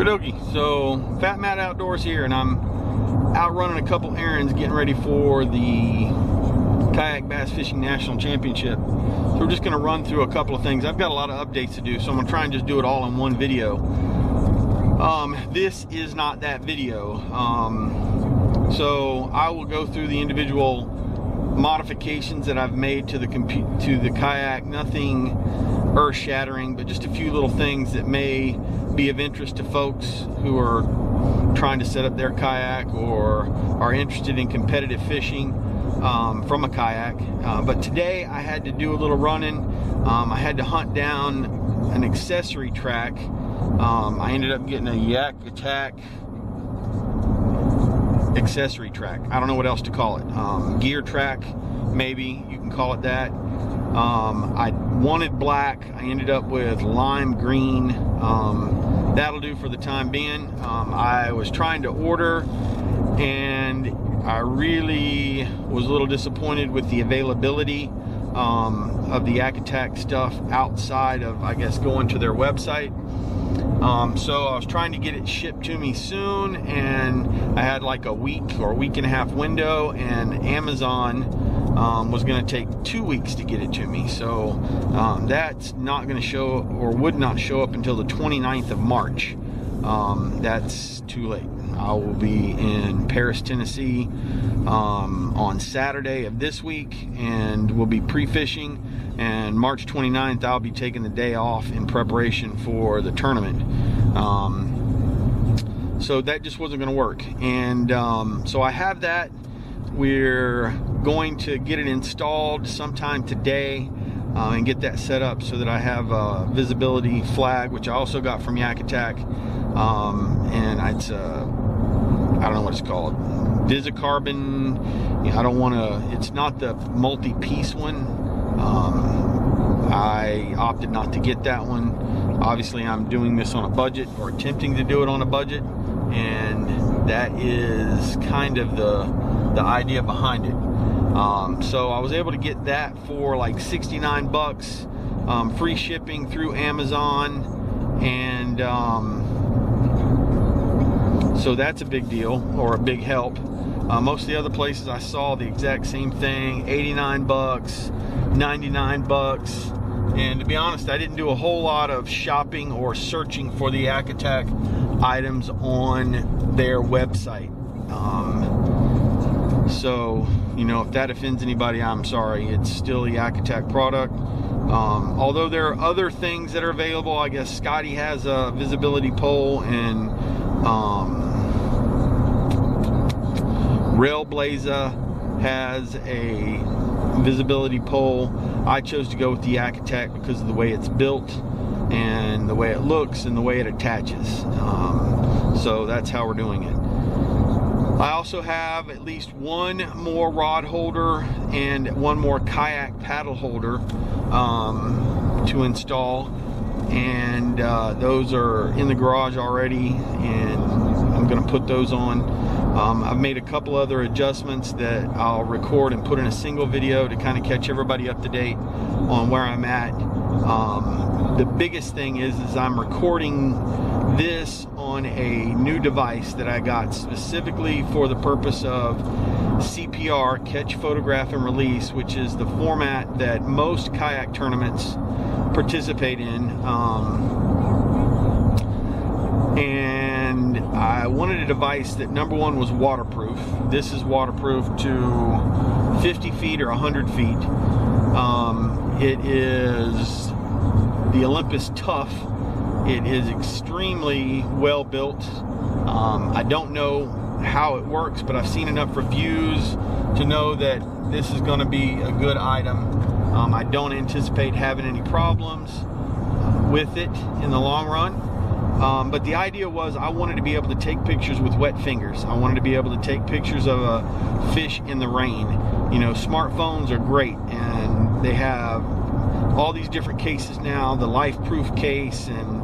Okie, so Fat Matt Outdoors here, and I'm out running a couple errands getting ready for the Kayak Bass Fishing National Championship. So we're just going to run through a couple of things. I've got a lot of updates to do, so I'm going to try and just do it all in one video. This is not that video. So I will go through the individual modifications that I've made to the kayak. Nothing earth-shattering, but just a few little things that may be of interest to folks who are trying to set up their kayak or are interested in competitive fishing from a kayak. But today I had to do a little running. I had to hunt down an accessory track. I ended up getting a Yak Attack accessory track. I don't know what else to call it. Gear track, maybe you can call it that. I wanted black. I ended up with lime green. That'll do for the time being. I was trying to order, and I really was a little disappointed with the availability of the Yak Attack stuff outside of, I guess, going to their website. So I was trying to get it shipped to me soon, and I had like a week or week and a half window, and Amazon was going to take 2 weeks to get it to me. So that's not going to show, or would not show up until the 29th of March. That's too late. I will be in Paris, Tennessee on Saturday of this week, and we'll be pre-fishing. And March 29th, I'll be taking the day off in preparation for the tournament. So that just wasn't going to work. And so I have that. We're going to get it installed sometime today and get that set up so that I have a visibility flag, which I also got from Yak Attack. And it's I don't know what it's called. Visicarbon. I don't want to, it's not the multi-piece one. I opted not to get that one. Obviously, I'm doing this on a budget, or attempting to do it on a budget, and that is kind of the idea behind it. So I was able to get that for like 69 bucks, free shipping through Amazon, and so that's a big deal, or a big help. Most of the other places I saw the exact same thing, 89 bucks, 99 bucks. And to be honest, I didn't do a whole lot of shopping or searching for the Yak Attack items on their website. So, you know, if that offends anybody, I'm sorry. It's still a Yak Attack product. Although there are other things that are available. I guess Scotty has a visibility pole, and Railblaza has a visibility pole. I chose to go with the Yak Attack because of the way it's built and the way it looks and the way it attaches. So that's how we're doing it. I also have at least one more rod holder and one more kayak paddle holder to install, and those are in the garage already, and I'm going to put those on. I've made a couple other adjustments that I'll record and put in a single video to kind of catch everybody up to date on where I'm at. The biggest thing is I'm recording this on a new device that I got specifically for the purpose of CPR, catch, photograph, and release, which is the format that most kayak tournaments participate in. And I wanted a device that, number one, was waterproof. This is waterproof to 50 feet or 100 feet. It is the Olympus Tough. It is extremely well built. I don't know how it works, but I've seen enough reviews to know that this is going to be a good item. I don't anticipate having any problems with it in the long run. But the idea was I wanted to be able to take pictures with wet fingers. I wanted to be able to take pictures of a fish in the rain. You know, smartphones are great, and they have all these different cases now, the life-proof case, and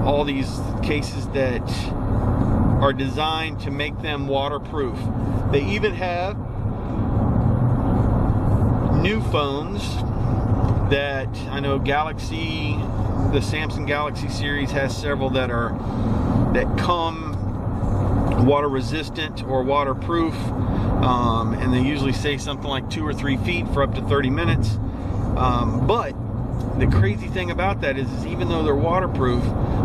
all these cases that are designed to make them waterproof. They even have new phones that I know Galaxy, the Samsung Galaxy series has several that come water resistant or waterproof, and they usually say something like 2 or 3 feet for up to 30 minutes. But the crazy thing about that is even though they're waterproof,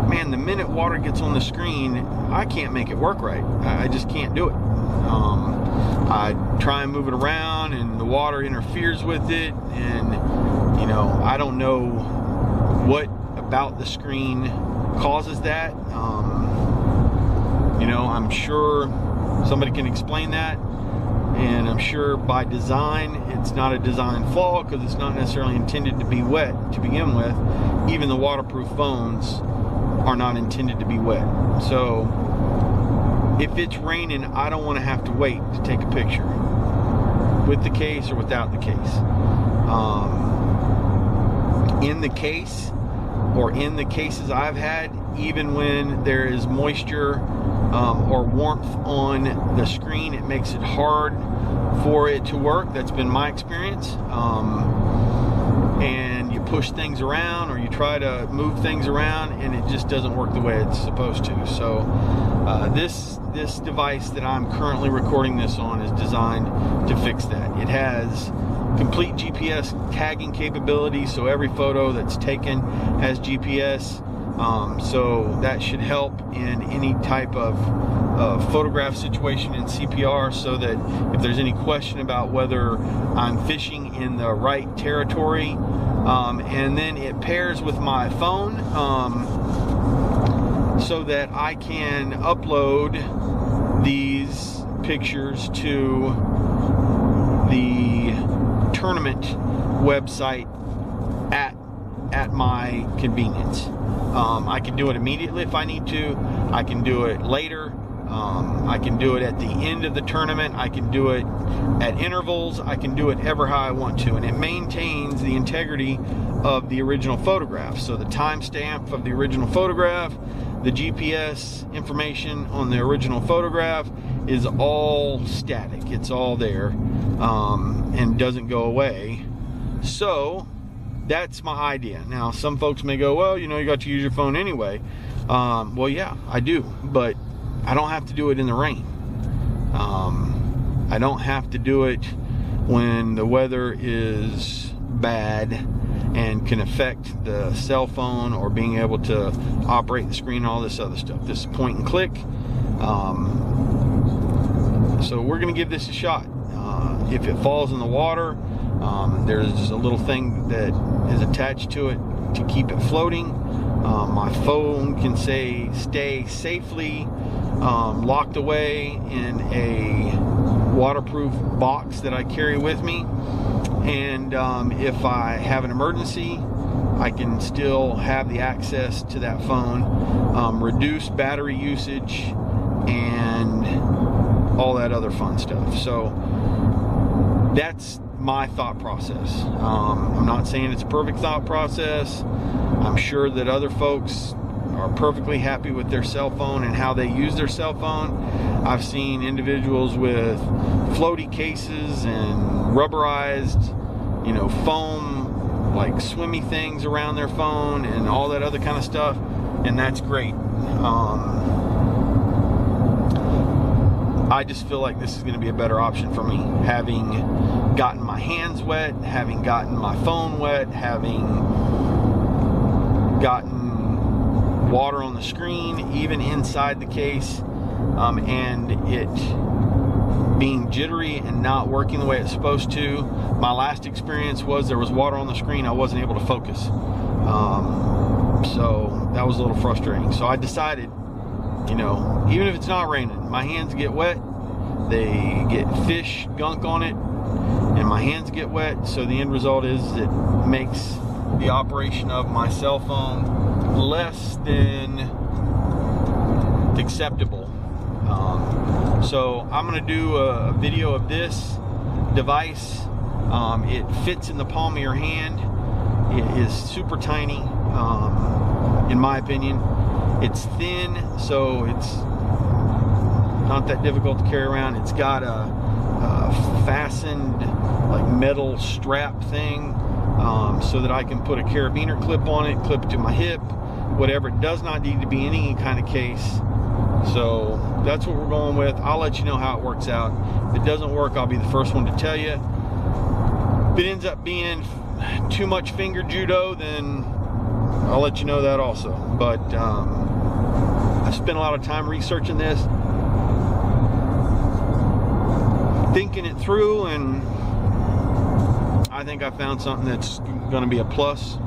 man, the minute water gets on the screen, I can't make it work right. I just can't do it. I try and move it around and the water interferes with it, and you know, I don't know what about the screen causes that. You know, I'm sure somebody can explain that, and I'm sure by design it's not a design flaw, because it's not necessarily intended to be wet to begin with. Even the waterproof phones are not intended to be wet. So if it's raining, I don't want to have to wait to take a picture with the case or without the case. In the case, or in the cases I've had, even when there is moisture or warmth on the screen, it makes it hard for it to work. That's been my experience. And you push things around or you try to move things around and it just doesn't work the way it's supposed to. So this device that I'm currently recording this on is designed to fix that. It has complete GPS tagging capability, so every photo that's taken has GPS. So that should help in any type of photograph situation in CPR, so that if there's any question about whether I'm fishing in the right territory, and then it pairs with my phone, so that I can upload these pictures to the tournament website at my convenience. I can do it immediately if I need to. I can do it later. I can do it at the end of the tournament. I can do it at intervals. I can do it ever how I want to, and it maintains the integrity of the original photograph. So the timestamp of the original photograph, the GPS information on the original photograph is all static. It's all there, and doesn't go away. So that's my idea. Now, some folks may go, well, you know, you got to use your phone anyway. Well, yeah, I do, but I don't have to do it in the rain. I don't have to do it when the weather is bad and can affect the cell phone or being able to operate the screen and all this other stuff. This is point and click. So we're going to give this a shot. If it falls in the water, there's a little thing that is attached to it to keep it floating. My phone can stay safely locked away in a waterproof box that I carry with me, and if I have an emergency, I can still have the access to that phone, reduce battery usage, and all that other fun stuff. So that's my thought process. I'm not saying it's a perfect thought process. I'm sure that other folks are perfectly happy with their cell phone and how they use their cell phone. I've seen individuals with floaty cases and rubberized, you know, foam, like swimmy things around their phone and all that other kind of stuff, and that's great. I just feel like this is going to be a better option for me, having gotten my hands wet, having gotten my phone wet, having gotten water on the screen, even inside the case, and it being jittery and not working the way it's supposed to. My last experience was there was water on the screen. I wasn't able to focus. So that was a little frustrating. So I decided, you know, even if it's not raining, my hands get wet, they get fish gunk on it, and my hands get wet. So the end result is it makes the operation of my cell phone less than acceptable. So I'm going to do a video of this device. It fits in the palm of your hand. It is super tiny, in my opinion. It's thin, so it's not that difficult to carry around. It's got a fastened like metal strap thing so that I can put a carabiner clip on it, clip it to my hip, whatever. It does not need to be any kind of case. So that's what we're going with. I'll let you know how it works out. If it doesn't work, I'll be the first one to tell you. If it ends up being too much finger judo, then I'll let you know that also. But I spent a lot of time researching this, thinking it through, and I think I found something that's going to be a plus.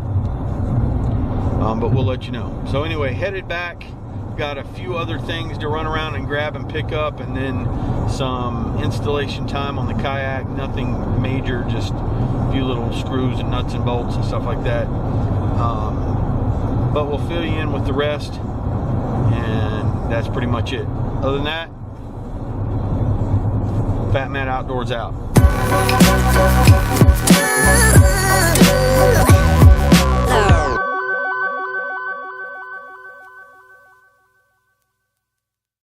But we'll let you know. So anyway, headed back. Got a few other things to run around and grab and pick up, and then some installation time on the kayak. Nothing major, just a few little screws and nuts and bolts and stuff like that. But we'll fill you in with the rest, and that's pretty much it. Other than that, Fat Matt Outdoors out.